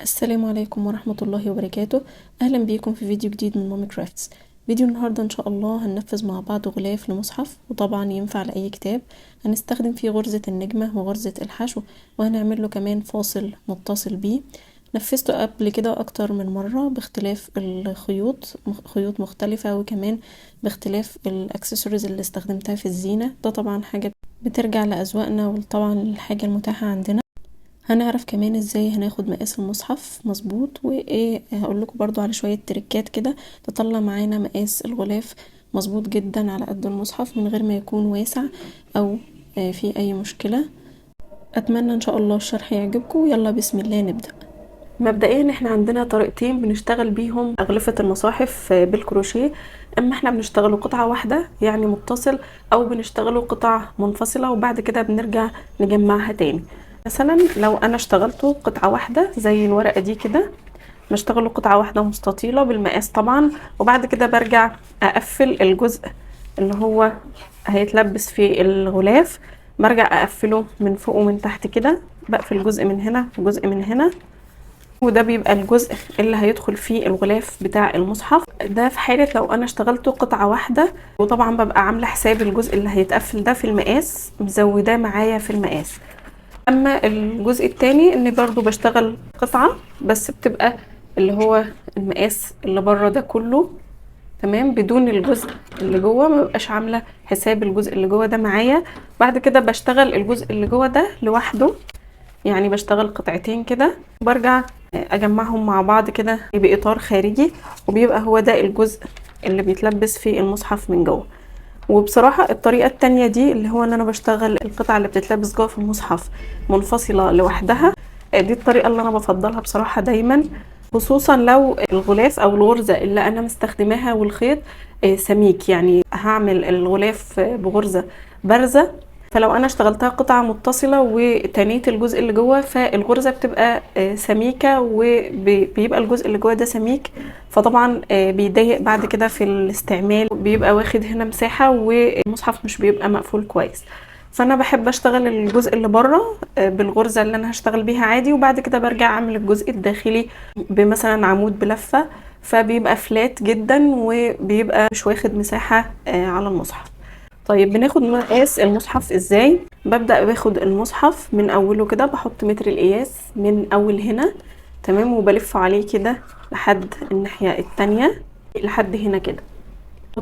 السلام عليكم ورحمة الله وبركاته. أهلا بيكم في فيديو جديد من مامي كرافتس. فيديو النهاردة إن شاء الله هننفذ مع بعض غلاف لمصحف، وطبعا ينفع لأي كتاب. هنستخدم فيه غرزة النجمة وغرزة الحشو، وهنعمل له كمان فاصل متصل بيه. نفذته قبل كده أكتر من مرة باختلاف الخيوط، خيوط مختلفة، وكمان باختلاف الأكسسوارز اللي استخدمتها في الزينة. ده طبعا حاجة بترجع لأذواقنا، وطبعا الحاجة المتاحة عندنا. هنعرف كمان ازاي هناخد مقاس المصحف مظبوط، وايه هقول لكم برضو على شوية تريكات كده تطلع معانا مقاس الغلاف مظبوط جدا على قد المصحف من غير ما يكون واسع او في اي مشكلة. اتمنى ان شاء الله الشرح يعجبكم. يلا بسم الله نبدأ. مبدئيا احنا عندنا طريقتين بنشتغل بيهم اغلفة المصاحف بالكروشيه. اما احنا بنشتغله قطعة واحدة يعني متصل، او بنشتغله قطع منفصلة وبعد كده بنرجع نجمعها تاني. مثلا لو انا اشتغلته قطعة واحدة زي الورقة دي كده، بشتغله قطعة واحدة مستطيلة بالمقاس طبعا، وبعد كده برجع اقفل الجزء اللي هو هيتلبس في الغلاف. برجع اقفله من فوق ومن تحت كده، بقفل جزء من هنا وجزء من هنا، وده بيبقى الجزء اللي هيدخل فيه الغلاف بتاع المصحف. ده في حالة لو انا اشتغلته قطعة واحدة، وطبعا ببقى عاملة حساب الجزء اللي هيتقفل ده في المقاس، مزوداه معايا في المقاس. اما الجزء التاني اني برضو بشتغل قطعة بس بتبقى اللي هو المقاس اللي بره ده كله تمام، بدون الجزء اللي جوه، ما ببقاش عامله حساب الجزء اللي جوه ده معايا. بعد كده بشتغل الجزء اللي جوه ده لوحده، يعني بشتغل قطعتين كده، برجع اجمعهم مع بعض كده باطار خارجي، وبيبقى هو ده الجزء اللي بيتلبس في المصحف من جوه. وبصراحة الطريقة التانية دي اللي هو ان انا بشتغل القطعة اللي بتتلبس جوه في المصحف منفصلة لوحدها، دي الطريقة اللي انا بفضلها بصراحة دايما، خصوصا لو الغلاف او الغرزة اللي انا مستخدماها والخيط سميك. يعني هعمل الغلاف بغرزة بارزة، فلو انا اشتغلتها قطعة متصلة وتنيت الجزء اللي جوه، فالغرزة بتبقى سميكة وبيبقى الجزء اللي جوه ده سميك، فطبعا بيضايق بعد كده في الاستعمال، بيبقى واخد هنا مساحة والمصحف مش بيبقى مقفول كويس. فانا بحب اشتغل الجزء اللي بره بالغرزة اللي انا هشتغل بيها عادي، وبعد كده برجع اعمل الجزء الداخلي بمثلا عمود بلفة، فبيبقى فلات جدا وبيبقى مش واخد مساحة على المصحف. طيب بناخد مقاس المصحف ازاي؟ ببدأ باخد المصحف من اوله كده، بحط متر القياس من اول هنا تمام، وبلفه عليه كده لحد الناحية التانية لحد هنا كده،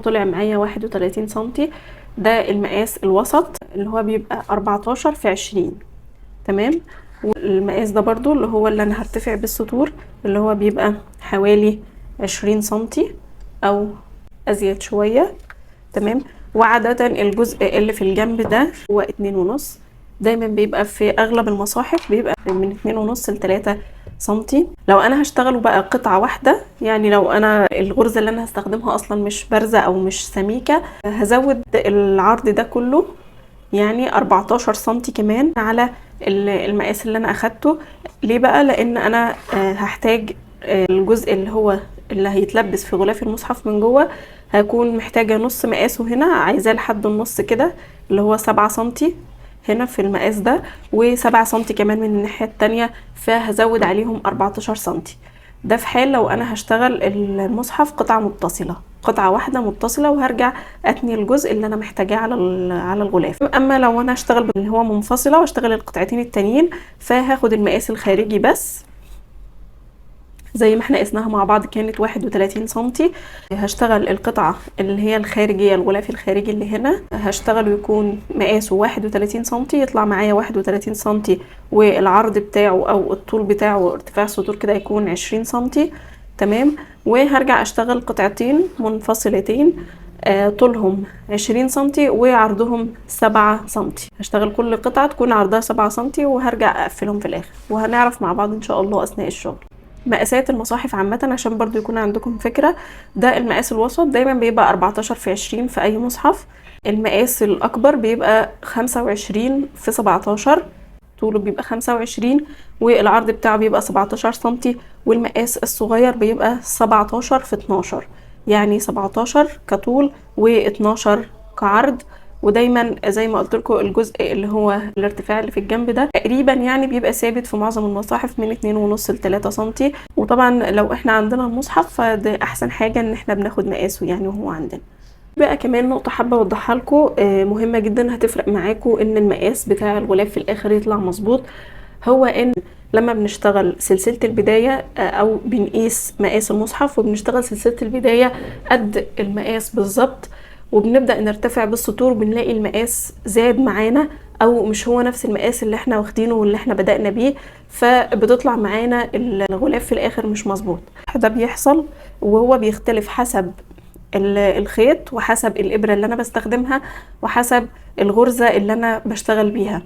طلع معايا 31 سنتي. ده المقاس الوسط اللي هو بيبقى 14 في 20 تمام. والمقاس ده برضو اللي هو اللي انا هرتفع بالسطور، اللي هو بيبقى حوالي 20 سنتي او ازيد شوية تمام. وعادة الجزء اللي في الجنب ده هو 2.5، دايما بيبقى في اغلب المصاحف بيبقى من 2.5 ل3 سنتي. لو انا هشتغله بقى قطعة واحدة، يعني لو انا الغرزة اللي انا هستخدمها اصلا مش بارزة او مش سميكة، هزود العرض ده كله يعني 14 سنتي كمان على المقاس اللي انا اخدته. ليه بقى؟ لان انا هحتاج الجزء اللي هو اللي هيتلبس في غلاف المصحف من جوه، هكون محتاجة نص مقاسه هنا، عايزاه لحد النص كده اللي هو 7 سنتي هنا في المقاس ده، و7 سنتي كمان من الناحية التانية، فهزود عليهم 14 سنتي. ده في حال لو انا هشتغل المصحف قطعة متصلة، قطعة واحدة متصلة، وهرجع اتني الجزء اللي انا محتاجاه على الغلاف. اما لو انا هشتغل اللي هو منفصلة واشتغل القطعتين التانيين، فهاخد المقاس الخارجي بس زي ما احنا قسناها مع بعض، كانت 31 سنتي. هشتغل القطعة اللي هي الخارجية، الغلاف الخارجي اللي هنا هشتغل ويكون مقاسه 31 سنتي، يطلع معايا 31 سنتي، والعرض بتاعه او الطول بتاعه ارتفاع السطور كده يكون 20 سنتي تمام. وهرجع اشتغل قطعتين منفصلتين طولهم 20 سنتي وعرضهم 7 سنتي. هشتغل كل قطعة تكون عرضها 7 سنتي، وهرجع اقفلهم في الاخر، وهنعرف مع بعض ان شاء الله اثناء الشغل. مقاسات المصاحف عامة عشان برضو يكون عندكم فكرة، ده المقاس الوسط دايما بيبقى 14 في 20 في اي مصحف. المقاس الاكبر بيبقى 25 في 17، طوله بيبقى 25 والعرض بتاعه بيبقى 17 سنتي. والمقاس الصغير بيبقى 17 في 12، يعني 17 كطول و12 كعرض. ودايما زي ما قلت لكم الجزء اللي هو الارتفاع اللي في الجنب ده تقريبا يعني بيبقى ثابت في معظم المصاحف من 2.5 ل 3 سنتي. وطبعا لو احنا عندنا المصحف فده احسن حاجه ان احنا بناخد مقاسه يعني وهو عندنا. بقى كمان نقطه حابه اوضحها لكم مهمه جدا هتفرق معاكم ان المقاس بتاع الغلاف في الاخر يطلع مظبوط، هو ان لما بنشتغل سلسله البدايه او بنقيس مقاس المصحف وبنشتغل سلسله البدايه قد المقاس بالظبط، وبنبدأ نرتفع بالسطور بنلاقي المقاس زاد معانا او مش هو نفس المقاس اللي احنا واخدينه واللي احنا بدأنا بيه، فبتطلع معانا الغلاف في الاخر مش مظبوط. ده بيحصل وهو بيختلف حسب الخيط وحسب الابرة اللي انا بستخدمها وحسب الغرزة اللي انا بشتغل بيها.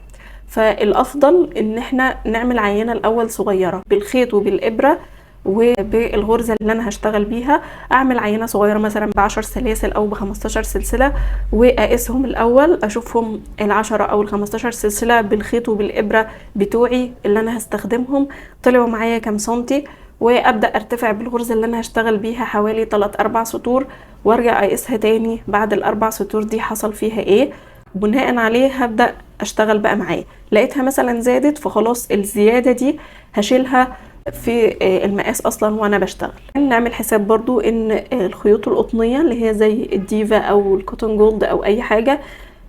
فالافضل ان احنا نعمل عينة الاول صغيرة بالخيط وبالابرة وبالغرزة اللي انا هشتغل بيها، اعمل عينة صغيرة مثلا ب10 سلاسل او ب15 سلسلة واقيسهم الاول اشوفهم ال10 او ال15 سلسلة بالخيط وبالابرة بتوعي اللي انا هستخدمهم طلعوا معايا كام سنتي، وابدا ارتفع بالغرزة اللي انا هشتغل بيها حوالي 3-4 سطور وارجع اقيسها تاني بعد ال4 سطور دي حصل فيها ايه، بناء عليه هبدا اشتغل بقى معاه. لقيتها مثلا زادت فخلاص الزيادة دي هشيلها في المقاس اصلا وانا بشتغل. نعمل حساب برضو ان الخيوط القطنية اللي هي زي الديفا او الكوتون جولد او اي حاجة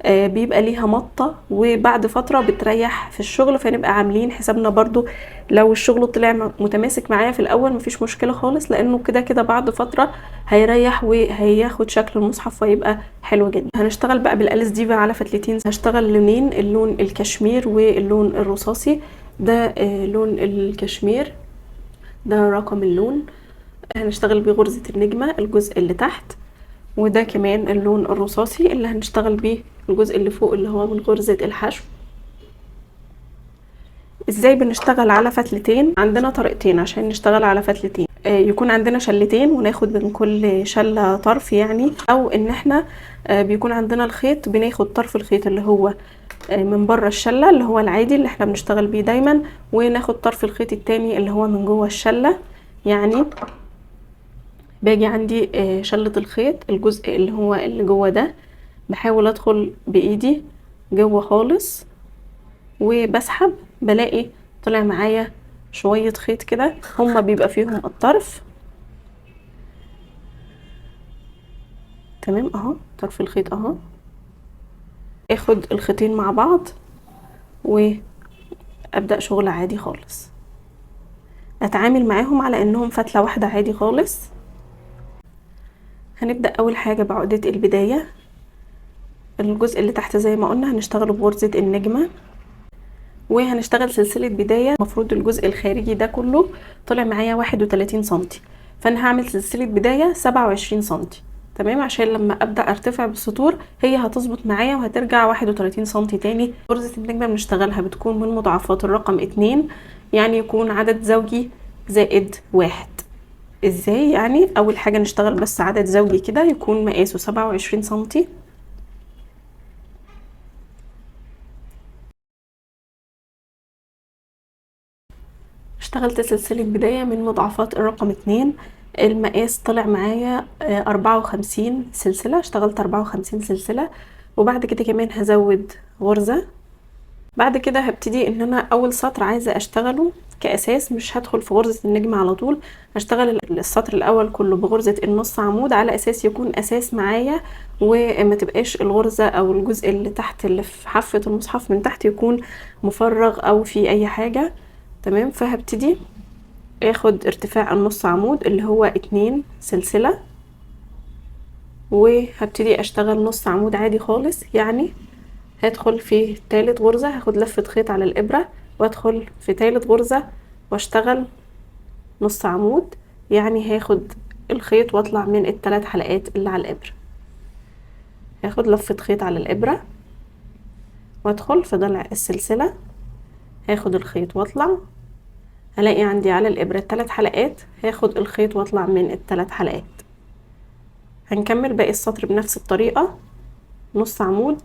بيبقى ليها مطة وبعد فترة بتريح في الشغل، فنبقى عاملين حسابنا برضو لو الشغل طلع متماسك معايا في الاول مفيش مشكلة خالص، لانه كده كده بعد فترة هيريح وهياخد شكل المصحف ويبقى حلو جدا. هنشتغل بقى بالاليس ديفا على فتلتين، هشتغل لونين، اللون الكشمير واللون الرصاصي. ده لون الكشمير ده رقم اللون، هنشتغل بغرزة النجمة الجزء اللي تحت، وده كمان اللون الرصاصي اللي هنشتغل بيه الجزء اللي فوق اللي هو من غرزة الحشو. ازاي بنشتغل على فتلتين؟ عندنا طريقتين عشان نشتغل على فتلتين، يكون عندنا شلتين وناخد من كل شلة طرف يعني، او ان احنا بيكون عندنا الخيط بناخد طرف الخيط اللي هو من بره الشلة اللي هو العادي اللي احنا بنشتغل بيه دايما، وناخد طرف الخيط التاني اللي هو من جوه الشلة. يعني باجي عندي شلة الخيط الجزء اللي هو اللي جوه ده بحاول ادخل بايدي جوه خالص وبسحب، بلاقي طلع معايا شوية خيط كده هما بيبقى فيهم الطرف تمام اهو، طرف الخيط اهو، اخد الخيطين مع بعض وابدأ شغل عادي خالص، اتعامل معاهم على انهم فتلة واحدة عادي خالص. هنبدأ اول حاجة بعقدة البداية، الجزء اللي تحت زي ما قلنا هنشتغله بغرزة النجمة وهنشتغل سلسلة بداية. المفروض الجزء الخارجي ده كله طلع معايا 31 سنتي، فانا هعمل سلسلة بداية 27 سنتي تمام، عشان لما ابدأ ارتفع بالسطور هي هتظبط معايا وهترجع 31 سنتي تاني. غرزة النجمة بنشتغلها بتكون من مضاعفات الرقم 2، يعني يكون عدد زوجي زائد 1. ازاي يعني؟ اول حاجة نشتغل بس عدد زوجي كده يكون مقاسه 27 سنتي، اشتغلت سلسلة بداية من مضاعفات الرقم 2، المقاس طلع معايا 54 سلسلة، اشتغلت 54 سلسلة. وبعد كده كمان هزود غرزة. بعد كده هبتدي ان انا اول سطر عايزة اشتغله كاساس، مش هدخل في غرزة النجمة على طول، هشتغل السطر الاول كله بغرزة النص عمود على اساس يكون اساس معايا، وما تبقاش الغرزة او الجزء اللي تحت اللي في حافة المصحف من تحت يكون مفرغ او في اي حاجة تمام. فهبتدي اخد ارتفاع النص عمود اللي هو 2 سلسلة، وهبتدي اشتغل نص عمود عادي خالص، يعني هدخل في تالت غرزة هاخد لفة خيط على الابرة وادخل في تالت غرزة واشتغل نص عمود، يعني هاخد الخيط واطلع من ال3 حلقات اللي على الابرة، هاخد لفة خيط على الابرة وادخل في ضلع السلسلة، هاخد الخيط واطلع، هلاقي عندي على الابرة 3 حلقات، هاخد الخيط واطلع من ال3 حلقات. هنكمل باقي السطر بنفس الطريقة، نص عمود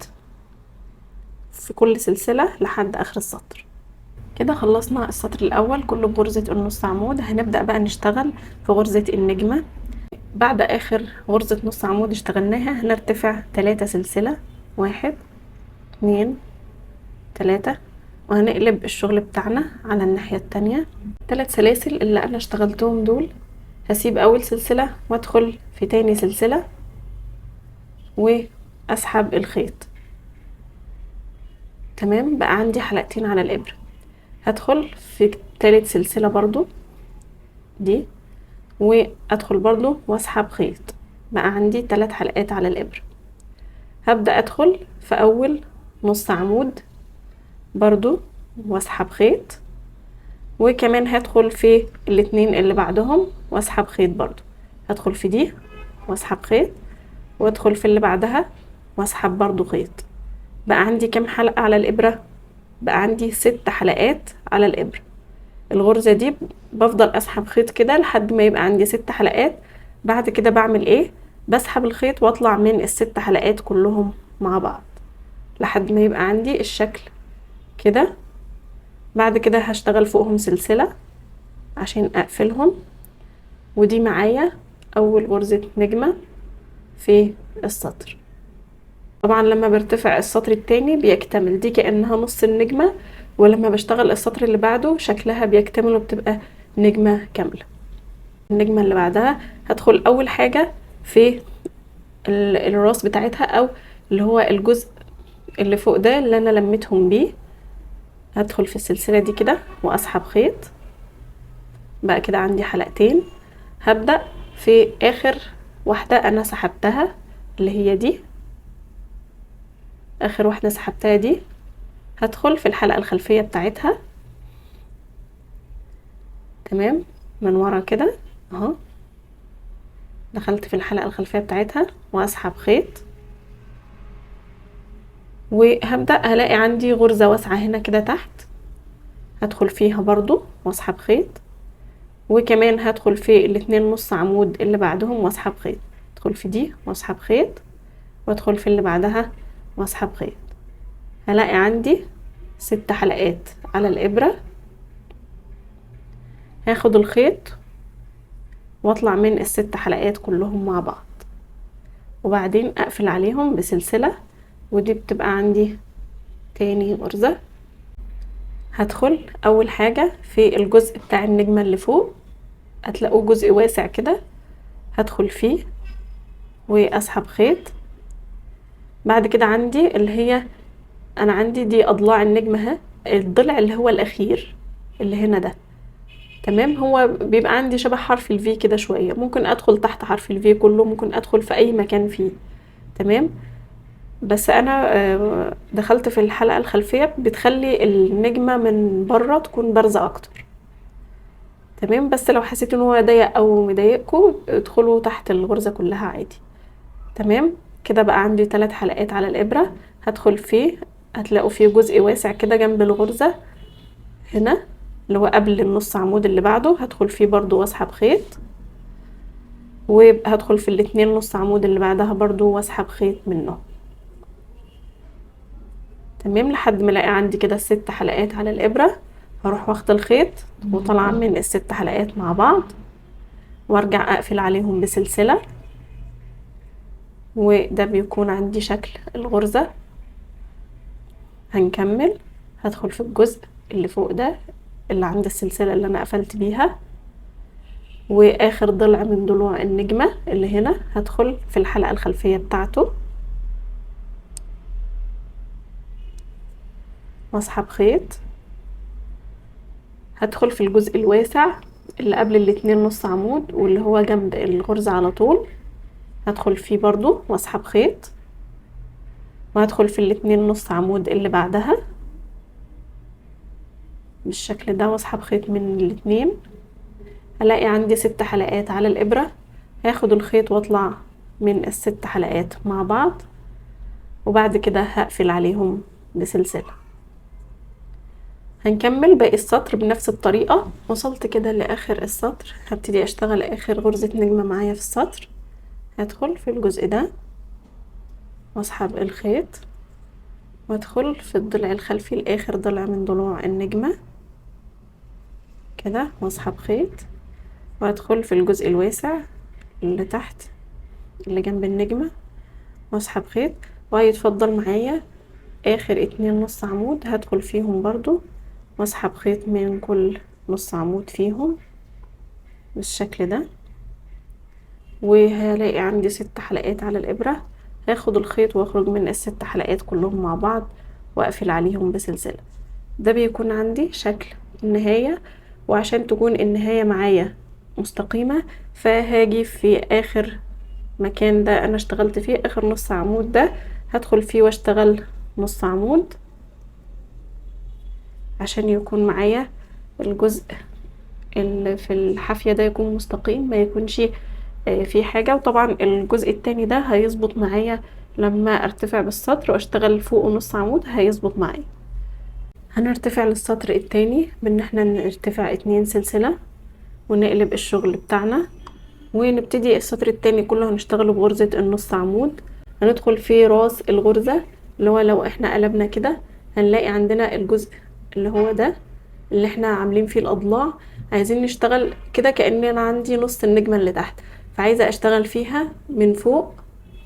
في كل سلسلة لحد اخر السطر. كده خلصنا السطر الاول كله بغرزة النص عمود. هنبدأ بقى نشتغل في غرزة النجمة. بعد اخر غرزة نص عمود اشتغلناها هنرتفع 3 سلسلة 1 2 3. وهنقلب الشغل بتاعنا على الناحية التانية. 3 سلاسل اللي انا اشتغلتهم دول هسيب اول سلسلة وادخل في تاني سلسلة واسحب الخيط. تمام، بقى عندي حلقتين على الابرة. هدخل في تالت سلسلة برضو دي وادخل برضو واسحب خيط. بقى عندي 3 حلقات على الابرة. هبدأ ادخل في اول نص عمود برضو واسحب خيط، وكمان هدخل في الاتنين اللي بعدهم واسحب خيط برضو. هدخل في دي واسحب خيط وادخل في اللي بعدها واسحب برضو خيط. بقى عندي كام حلقة على الابرة؟ بقى عندي 6 حلقات على الابرة. الغرزة دي بفضل اسحب خيط كده لحد ما يبقى عندي 6 حلقات. بعد كده بعمل ايه؟ بسحب الخيط واطلع من ال6 حلقات كلهم مع بعض لحد ما يبقى عندي الشكل كده. بعد كده هشتغل فوقهم سلسلة عشان اقفلهم. ودي معايا اول غرزة نجمة في السطر. طبعا لما برتفع السطر التاني بيكتمل، دي كأنها نص النجمة، ولما بشتغل السطر اللي بعده شكلها بيكتمل وبتبقى نجمة كاملة. النجمة اللي بعدها هدخل اول حاجة في الراس بتاعتها او اللي هو الجزء اللي فوق ده اللي انا لميتهم بيه. هدخل في السلسلة دي كده واسحب خيط. بقى كده عندي حلقتين. هبدأ في اخر واحدة انا سحبتها اللي هي دي، اخر واحدة سحبتها دي هدخل في الحلقة الخلفية بتاعتها. تمام، من ورا كده اهو دخلت في الحلقة الخلفية بتاعتها واسحب خيط. وهبدأ هلاقي عندي غرزة واسعة هنا كده تحت، هدخل فيها برضو واسحب خيط. وكمان هدخل في الاتنين نص عمود اللي بعدهم واسحب خيط. ادخل في دي واسحب خيط وادخل في اللي بعدها واسحب خيط. هلاقي عندي 6 حلقات على الابرة. هاخد الخيط واطلع من ال6 حلقات كلهم مع بعض وبعدين اقفل عليهم بسلسلة. ودي بتبقى عندي تاني غرزة. هدخل اول حاجة في الجزء بتاع النجمة اللي فوق، هتلاقوه جزء واسع كده، هدخل فيه واسحب خيط. بعد كده عندي اللي هي انا عندي دي اضلاع النجمة اهي، الضلع اللي هو الاخير اللي هنا ده. تمام، هو بيبقى عندي شبه حرف الفي كده شوية، ممكن ادخل تحت حرف الفي كله، ممكن ادخل في اي مكان فيه. تمام، بس انا دخلت في الحلقة الخلفية بتخلي النجمة من بره تكون بارزة اكتر. تمام، بس لو حسيت ان هو ضيق او مضايقكم ادخلوا تحت الغرزة كلها عادي. تمام، كده بقى عندي 3 حلقات على الابرة. هدخل فيه، هتلاقوا فيه جزء واسع كده جنب الغرزة هنا اللي هو قبل النص عمود اللي بعده، هدخل فيه برضو واسحب خيط. وهدخل في الاتنين نص عمود اللي بعدها برضو واسحب خيط منه. تمام، لحد ما الاقي عندي كده 6 حلقات على الابرة. هروح واخده الخيط وطالعه من ال6 حلقات مع بعض وارجع اقفل عليهم بسلسلة. وده بيكون عندي شكل الغرزة. هنكمل، هدخل في الجزء اللي فوق ده اللي عند السلسلة اللي انا قفلت بيها، واخر ضلع من ضلوع النجمة اللي هنا هدخل في الحلقة الخلفية بتاعته واسحب خيط. هدخل في الجزء الواسع اللي قبل الاتنين نص عمود واللي هو جنب الغرزة على طول، هدخل فيه برضو واسحب خيط. وهدخل في الاتنين نص عمود اللي بعدها بالشكل ده واسحب خيط من الاتنين. هلاقي عندي 6 حلقات على الابرة. هاخد الخيط واطلع من ال6 حلقات مع بعض وبعد كده هقفل عليهم بسلسلة. هنكمل باقي السطر بنفس الطريقة. وصلت كده لاخر السطر، هبتدي اشتغل اخر غرزة نجمة معايا في السطر. هدخل في الجزء ده واسحب الخيط وادخل في الضلع الخلفي لاخر ضلع من ضلوع النجمة كده واسحب خيط. وادخل في الجزء الواسع اللي تحت اللي جنب النجمة واسحب خيط. وهيتفضل معايا اخر 2 نص عمود هدخل فيهم برضو واسحب خيط من كل نص عمود فيهم بالشكل ده، وهلاقي عندي 6 حلقات على الابرة. هاخد الخيط واخرج من ال6 حلقات كلهم مع بعض واقفل عليهم بسلسلة. ده بيكون عندي شكل النهاية. وعشان تكون النهاية معايا مستقيمة فهاجي في اخر مكان ده انا اشتغلت فيه، اخر نص عمود ده هدخل فيه واشتغل نص عمود عشان يكون معايا الجزء اللي في الحافية ده يكون مستقيم، ما يكونش في حاجة. وطبعا الجزء التاني ده هيظبط معايا لما ارتفع بالسطر واشتغل فوقه نص عمود هيظبط معايا. هنرتفع للسطر التاني بان احنا نرتفع 2 سلسلة ونقلب الشغل بتاعنا، ونبتدي السطر التاني كله هنشتغله بغرزة النص عمود. هندخل في راس الغرزة اللي هو لو احنا قلبنا كده هنلاقي عندنا الجزء اللي هو ده اللي احنا عاملين فيه الاضلاع. عايزين نشتغل كده كأن انا عندي نص النجمة اللي تحت، فعايزة اشتغل فيها من فوق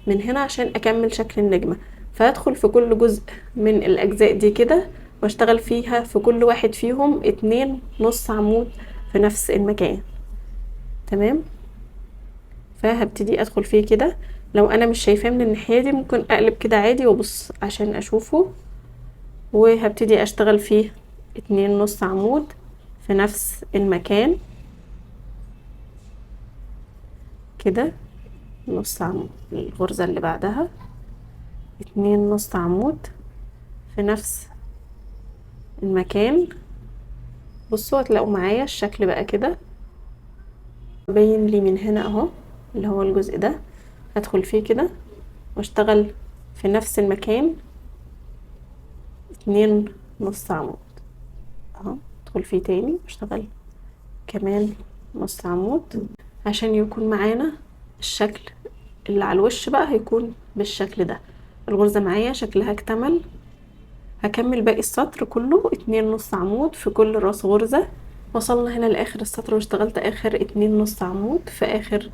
من هنا عشان اكمل شكل النجمة. فهدخل في كل جزء من الاجزاء دي كده واشتغل فيها في كل واحد فيهم 2 نص عمود في نفس المكان. تمام، فهبتدي ادخل فيه كده. لو انا مش شايفاه من الناحية دي ممكن اقلب كده عادي وابص عشان اشوفه. وهبتدي اشتغل فيه 2 نص عمود في نفس المكان كده. نص عمود الغرزة اللي بعدها 2 نص عمود في نفس المكان. بصوا هتلاقوا معايا الشكل بقى كده باين لي من هنا اهو اللي هو الجزء ده. هدخل فيه كده واشتغل في نفس المكان 2 نص عمود اهو. ادخل فيه تاني واشتغل كمان نص عمود عشان يكون معانا الشكل اللي على الوش بقى هيكون بالشكل ده. الغرزة معايا شكلها اكتمل. هكمل باقي السطر كله 2 نص عمود في كل راس غرزة. وصلنا هنا لاخر السطر واشتغلت اخر 2 نص عمود في اخر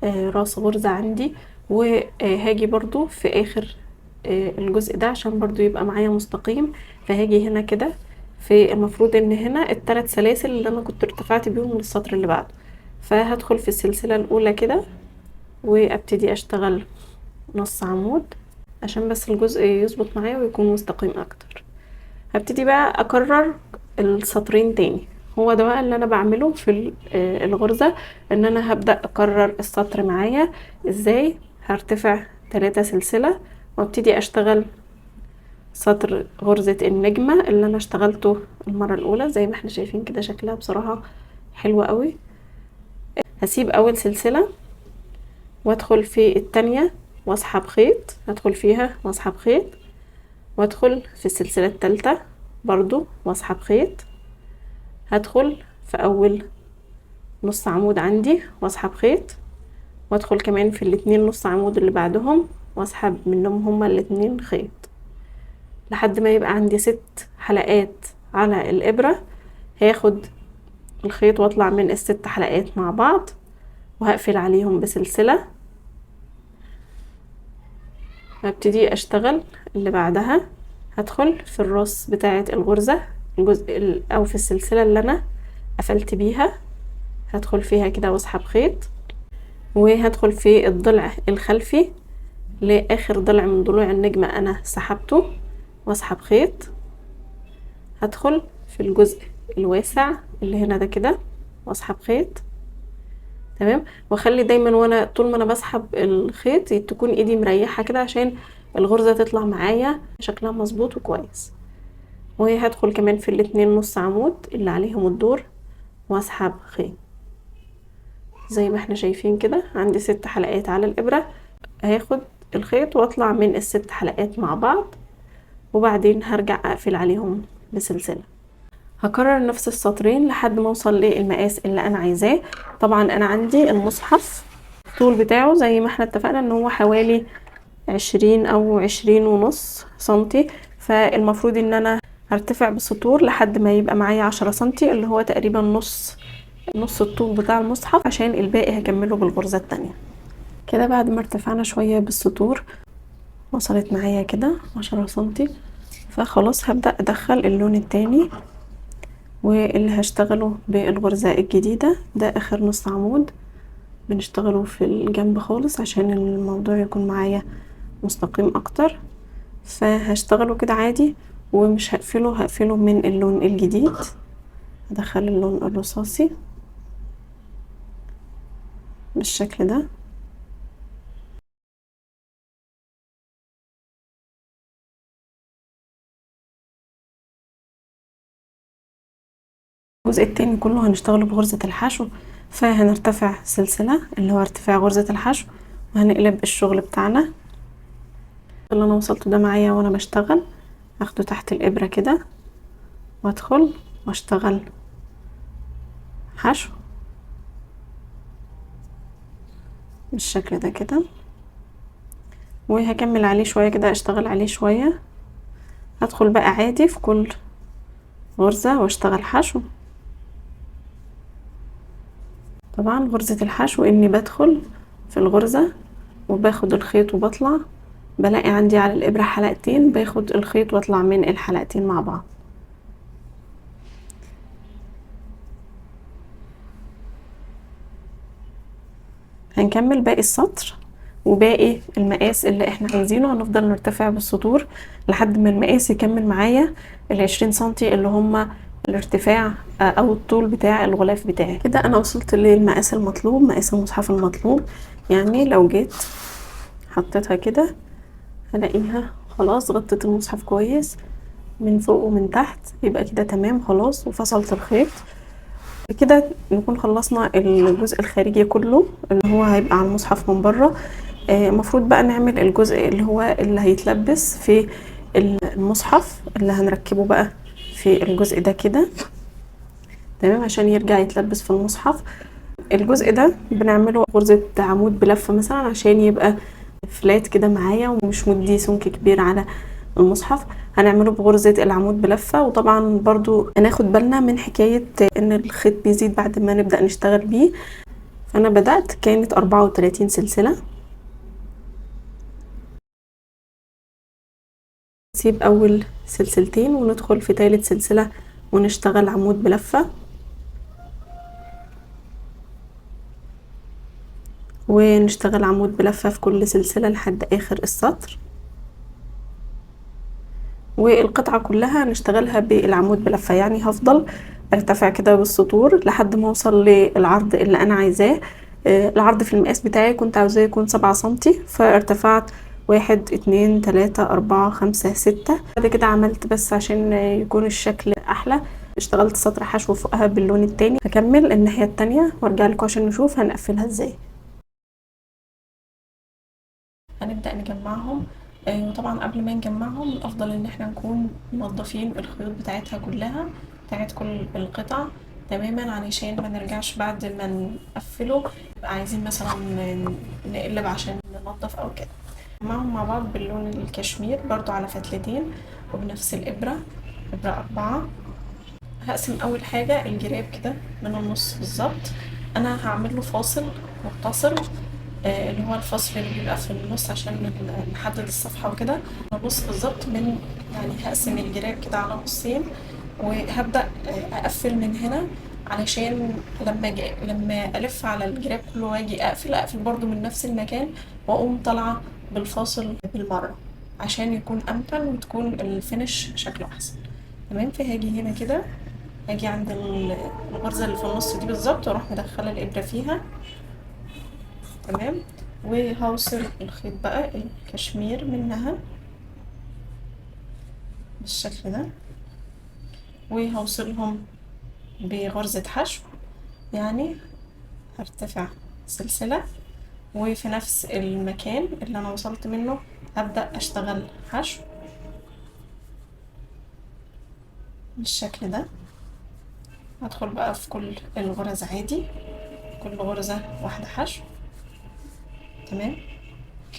راس غرزة عندي. وهاجي برضو في اخر الجزء ده عشان برضو يبقى معايا مستقيم. فهاجي هنا كده في المفروض ان هنا ال3 سلاسل اللي انا كنت ارتفعت بيهم للسطر اللي بعده. فهدخل في السلسلة الاولى كده وابتدي اشتغل نص عمود عشان بس الجزء يظبط معايا ويكون مستقيم اكتر. هبتدي بقى اكرر السطرين تاني. هو ده بقى اللي انا بعمله في الغرزة، ان انا هبدأ اكرر السطر معايا ازاي. هرتفع 3 سلسلة وابتدي اشتغل سطر غرزة النجمة اللي انا اشتغلته المرة الاولى زي ما احنا شايفين كده. شكلها بصراحة حلوة قوي. هسيب اول سلسلة وادخل في التانية واسحب خيط، هدخل فيها واسحب خيط، وادخل في السلسلة التالتة برضو واسحب خيط، هدخل في اول نص عمود عندي واسحب خيط، وادخل كمان في ال2 نص عمود اللي بعدهم واسحب منهم هما ال2 خيط لحد ما يبقى عندي 6 حلقات على الابرة. هاخد الخيط واطلع من ال6 حلقات مع بعض وهقفل عليهم بسلسلة. هبتدي اشتغل اللي بعدها. هدخل في الراس بتاعة الغرزة الجزء او في السلسلة اللي انا قفلت بيها، هدخل فيها كده واسحب خيط، وهدخل في الضلع الخلفي لاخر ضلع من ضلوع النجمة انا سحبته واسحب خيط. هدخل في الجزء الواسع اللي هنا ده كده واسحب خيط. تمام، واخلي دايما وانا طول ما انا بسحب الخيط تكون ايدي مريحة كده عشان الغرزة تطلع معايا شكلها مظبوط وكويس. وهدخل كمان في ال2 نص عمود اللي عليهم الدور واسحب خيط زي ما احنا شايفين كده. عندي 6 حلقات على الابرة. هاخد الخيط واطلع من ال6 حلقات مع بعض وبعدين هرجع اقفل عليهم بسلسلة. هكرر نفس السطرين لحد ما اوصل للمقاس اللي انا عايزاه. طبعا انا عندي المصحف الطول بتاعه زي ما احنا اتفقنا ان هو حوالي 20 او 20.5 سنتي. فالمفروض ان انا هرتفع بالسطور لحد ما يبقى معايا 10 سنتي اللي هو تقريبا نص الطول بتاع المصحف، عشان الباقي هكمله بالغرزة التانية. كده بعد ما ارتفعنا شوية بالسطور وصلت معايا كده 10 سنتي. فخلاص هبدأ ادخل اللون التاني واللي هشتغله بالغرزة الجديدة. ده اخر نص عمود بنشتغله في الجنب خالص عشان الموضوع يكون معايا مستقيم اكتر. فهشتغله كده عادي ومش هقفله من اللون الجديد. هدخل اللون الرصاصي بالشكل ده. الجزء التاني كله هنشتغله بغرزة الحشو. فهنرتفع سلسلة اللي هو ارتفاع غرزة الحشو وهنقلب الشغل بتاعنا. اللي انا وصلته ده معايا وانا بشتغل هاخده تحت الابرة كده وادخل واشتغل حشو بالشكل ده كده. وهكمل عليه شوية كده، اشتغل عليه شوية. هدخل بقى عادي في كل غرزة واشتغل حشو. طبعا غرزة الحشو اني بدخل في الغرزة وباخد الخيط وبطلع، بلاقي عندي على الابرة حلقتين، باخد الخيط واطلع من الحلقتين مع بعض. هنكمل باقي السطر وباقي المقاس اللي احنا عايزينه. هنفضل نرتفع بالسطور لحد ما المقاس يكمل معايا ال20 سنتي اللي هما الارتفاع او الطول بتاع الغلاف بتاعي. كده انا وصلت للمقاس المطلوب، مقاس المصحف المطلوب. يعني لو جيت حطيتها كده هلاقيها خلاص غطت المصحف كويس من فوق ومن تحت. يبقى كده تمام خلاص وفصلت الخيط. كده نكون خلصنا الجزء الخارجي كله اللي هو هيبقى على المصحف من بره. المفروض بقى نعمل الجزء اللي هو اللي هيتلبس في المصحف اللي هنركبه بقى في الجزء ده كده تمام عشان يرجع يتلبس في المصحف. الجزء ده بنعمله غرزة عمود بلفة مثلا عشان يبقى فلات كده معايا ومش مدي سمك كبير على المصحف. هنعمله بغرزة العمود بلفة. وطبعا برضو هناخد بالنا من حكاية ان الخيط بيزيد بعد ما نبدأ نشتغل بيه. فانا بدأت كانت 34 سلسلة. نسيب اول سلسلتين وندخل في تالت سلسلة ونشتغل عمود بلفة ونشتغل عمود بلفة في كل سلسلة لحد اخر السطر. والقطعة كلها هنشتغلها بالعمود بلفة. يعني هفضل ارتفع كده بالسطور لحد ما اوصل للعرض اللي انا عايزاه. العرض في المقاس بتاعي كنت عاوزاه يكون 7 سنتي فارتفعت 1 2 3 4 5 6. بعد كده عملت بس عشان يكون الشكل احلى اشتغلت سطر حشو فوقها باللون التاني. هكمل الناحية التانية وارجع لكم عشان نشوف هنقفلها ازاي. هنبدأ نجمعهم. وطبعا قبل ما نجمعهم الافضل ان احنا نكون منضفين الخيوط بتاعتها كلها بتاعت كل القطع تماما علشان ما نرجعش بعد ما نقفله يبقى عايزين مثلا نقلب عشان ننضف او كده. نجمعهم مع بعض باللون الكشمير برضو على فتلتين وبنفس الابرة، ابرة 4. هقسم اول حاجة الجراب كده من النص بالظبط. انا هعمل له فاصل متصل اللي هو الفصل اللي بيبقى في النص عشان نحدد الصفحة وكده. نبص بالظبط من يعني هقسم الجراب كده على نصين وهبدأ اقفل من هنا علشان لما الف على الجراب كله واجي اقفل برضو من نفس المكان واقوم طالعة بالفاصل بالمرة عشان يكون امتن وتكون الفينش شكله احسن. تمام. فهاجي هنا كده هاجي عند الغرزة اللي في النص دي بالظبط واروح مدخلة الابرة فيها. تمام. وهوصل الخيط بقى الكشمير منها بالشكل ده وهوصلهم بغرزة حشو. يعني هرتفع سلسلة وفي نفس المكان اللي انا وصلت منه هبدأ اشتغل حشو بالشكل ده. هدخل بقى في كل الغرز عادي، كل غرزة واحدة حشو. تمام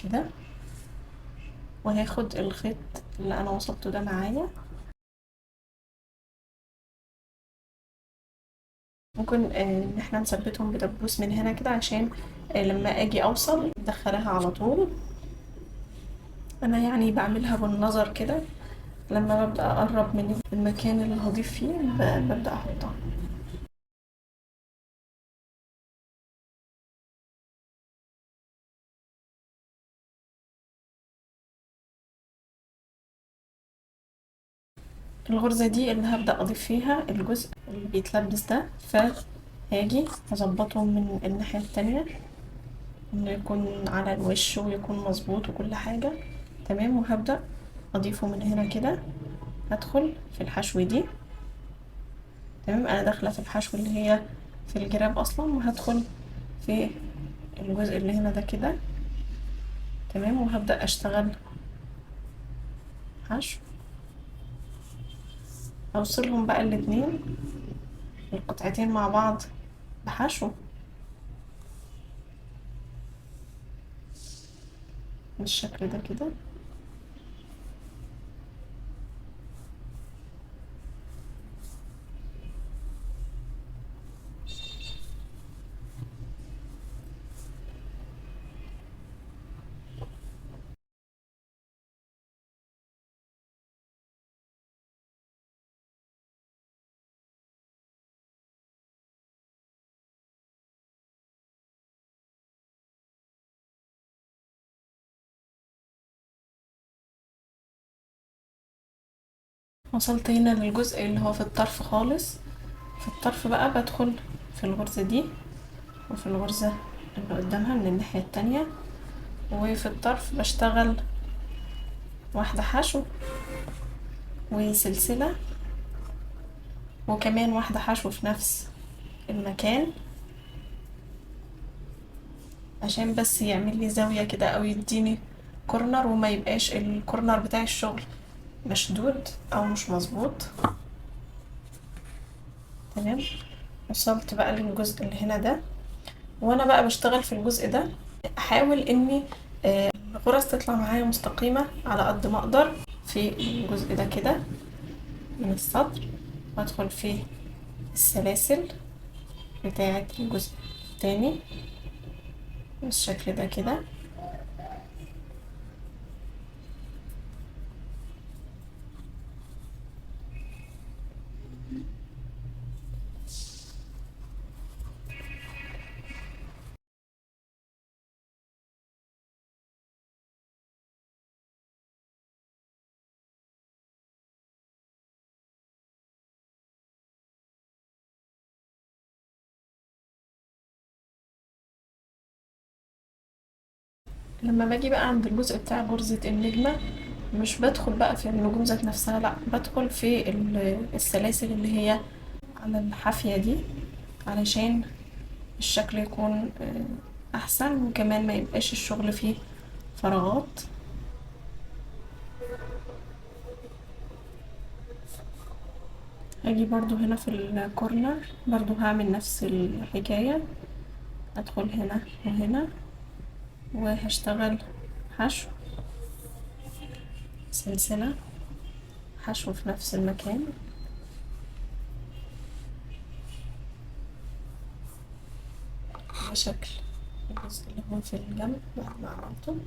كده. وهاخد الخيط اللي انا وصلته ده معايا. ممكن ان احنا نثبتهم بدبوس من هنا كده عشان لما اجي اوصل ادخلها على طول. انا يعني بعملها بالنظر كده، لما ببدأ اقرب من المكان اللي هضيف فيه ببدأ احطها. الغرزة دي اللي هبدأ اضيف فيها الجزء اللي بيتلبس ده، فهاجي اظبطه من الناحية التانية انه يكون على الوش ويكون مظبوط وكل حاجة تمام، وهبدأ اضيفه من هنا كده. هدخل في الحشو دي تمام، انا داخلة في الحشو اللي هي في الجراب اصلا، وهدخل في الجزء اللي هنا ده كده تمام، وهبدأ اشتغل حشو. اوصلهم بقى الاتنين القطعتين مع بعض بحشو بالشكل ده كده. وصلت هنا للجزء اللي هو في الطرف خالص. في الطرف بقى بدخل في الغرزة دي وفي الغرزة اللي قدامها من الناحية التانية، وفي الطرف بشتغل واحدة حشو وسلسلة، وكمان واحدة حشو في نفس المكان عشان بس يعمل لي زاوية كده او يديني كورنر، وما يبقاش الكورنر بتاع الشغل مشدود او مش مظبوط تمام. وصلت بقى للجزء اللي هنا ده، وانا بقى بشتغل في الجزء ده احاول اني الغرز تطلع معايا مستقيمة على قد ما اقدر في الجزء ده كده من السطر، وادخل في السلاسل بتاعة الجزء التاني بالشكل ده كده. لما باجي بقى عند الجزء بتاع غرزة النجمة، مش بدخل بقى في النجوم ذات نفسها، لا بدخل في السلاسل اللي هي على الحافية دي علشان الشكل يكون احسن، وكمان ما يبقاش الشغل فيه فراغات. هاجي برضو هنا في الكورنر برضو هعمل نفس الحكاية، ادخل هنا وهنا وهشتغل حشو سلسلة حشو في نفس المكان بشكل الجزء اللي هو في الجنب. بعد ما عملته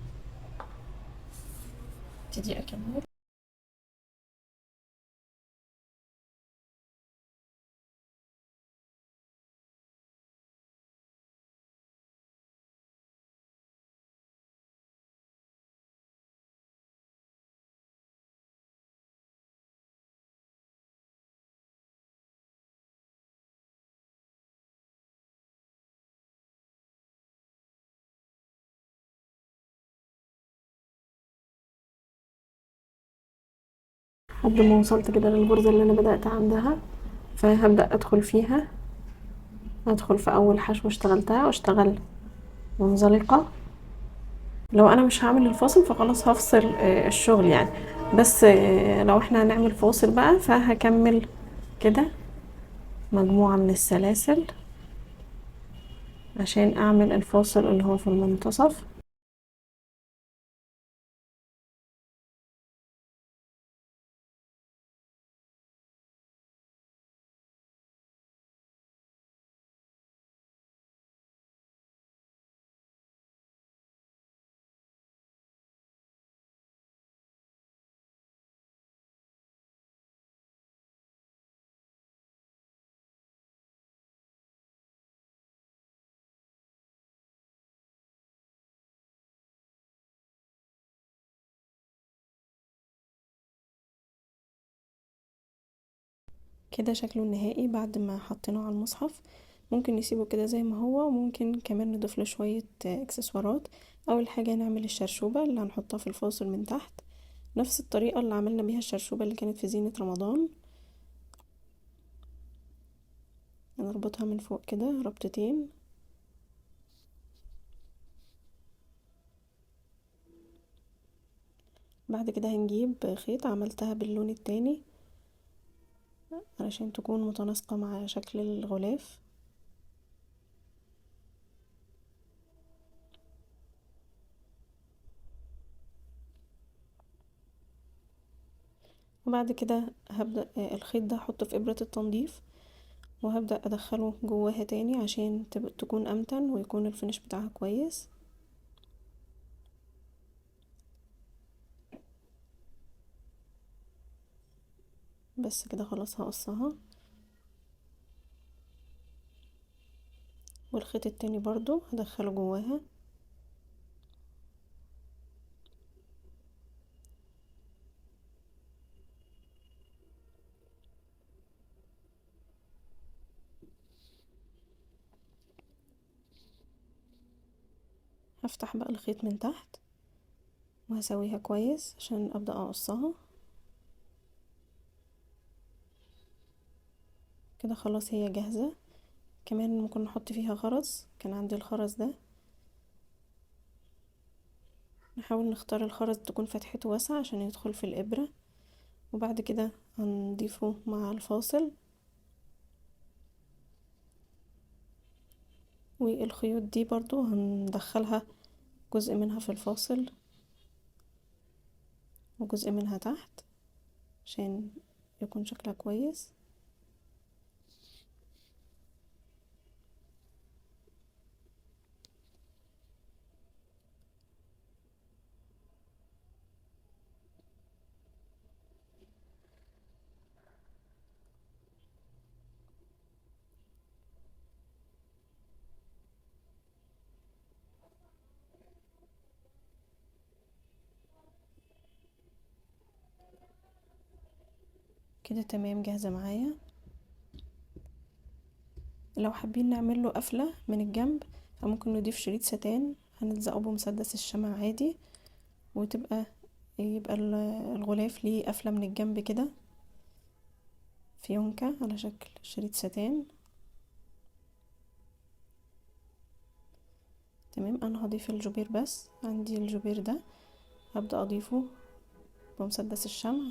ابتدي اكمل. لحد ما وصلت كده للغرزة اللي انا بدأت عندها، فهبدأ ادخل فيها، ادخل في اول حشوة اشتغلتها واشتغل منزلقة. لو انا مش هعمل الفاصل فخلاص هفصل الشغل يعني، بس لو احنا هنعمل فاصل بقى فهكمل كده مجموعة من السلاسل عشان اعمل الفاصل اللي هو في المنتصف. كده شكله النهائي بعد ما حطيناه على المصحف. ممكن نسيبه كده زي ما هو، وممكن كمان نضيف له شوية اكسسوارات. اول حاجة نعمل الشرشوبة اللي هنحطها في الفاصل من تحت، نفس الطريقة اللي عملنا بيها الشرشوبة اللي كانت في زينة رمضان. هنربطها من فوق كده ربطتين. بعد كده هنجيب خيط عملتها باللون التاني علشان تكون متناسقة مع شكل الغلاف. وبعد كده هبدأ الخيط ده احطه في ابرة التنظيف، وهبدأ ادخله جواها تاني عشان تكون امتن ويكون الفينش بتاعها كويس. بس كده خلاص هقصها. والخيط التاني برضو هدخله جواها. هفتح بقى الخيط من تحت وهسويها كويس عشان ابدأ اقصها. كده خلاص هي جاهزة. كمان ممكن نحط فيها خرز، كان عندي الخرز ده. نحاول نختار الخرز تكون فتحته واسعة عشان يدخل في الابرة. وبعد كده هنضيفه مع الفاصل. والخيوط دي برضو هندخلها جزء منها في الفاصل وجزء منها تحت عشان يكون شكلها كويس. كده تمام جاهزة معايا. لو حابين نعمل له قفلة من الجنب فممكن نضيف شريط ستان هنلزقه بمسدس الشمع عادي، يبقى الغلاف ليه قفلة من الجنب كده فيونكة على شكل شريط ستان. تمام. انا هضيف الجوبير، بس عندي الجوبير ده هبدأ اضيفه بمسدس الشمع.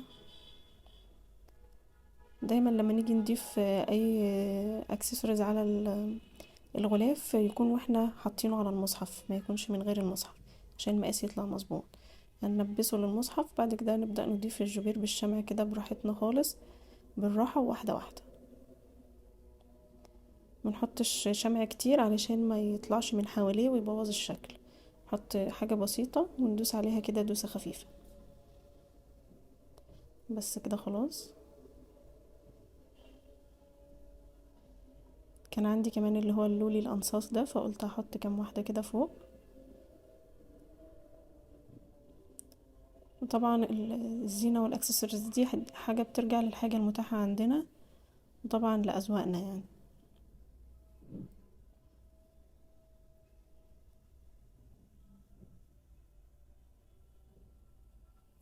دايما لما نيجي نضيف اي اكسسوارز على الغلاف يكون واحنا حاطينه على المصحف، ما يكونش من غير المصحف عشان المقاس يطلع مظبوط. هنلبسه للمصحف، بعد كده نبدأ نضيف الجوبير بالشمع كده براحتنا خالص، بالراحة وواحدة واحدة. منحطش شمع كتير علشان ما يطلعش من حواليه ويبوظ الشكل. نحط حاجة بسيطة وندوس عليها كده دوسة خفيفة. بس كده خلاص. كان عندي كمان اللي هو اللولي القنصاص ده، فقلت هحط كام واحدة كده فوق. وطبعا الزينة والاكسسوارز دي حاجة بترجع للحاجة المتاحة عندنا، وطبعا لأذواقنا يعني.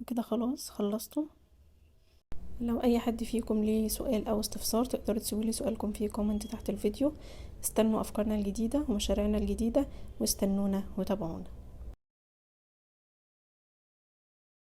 وكده خلاص خلصته. لو اي حد فيكم ليه سؤال او استفسار تقدروا تسيبولي سؤالكم في كومنت تحت الفيديو. استنوا افكارنا الجديدة ومشاريعنا الجديدة، واستنونا وتابعونا.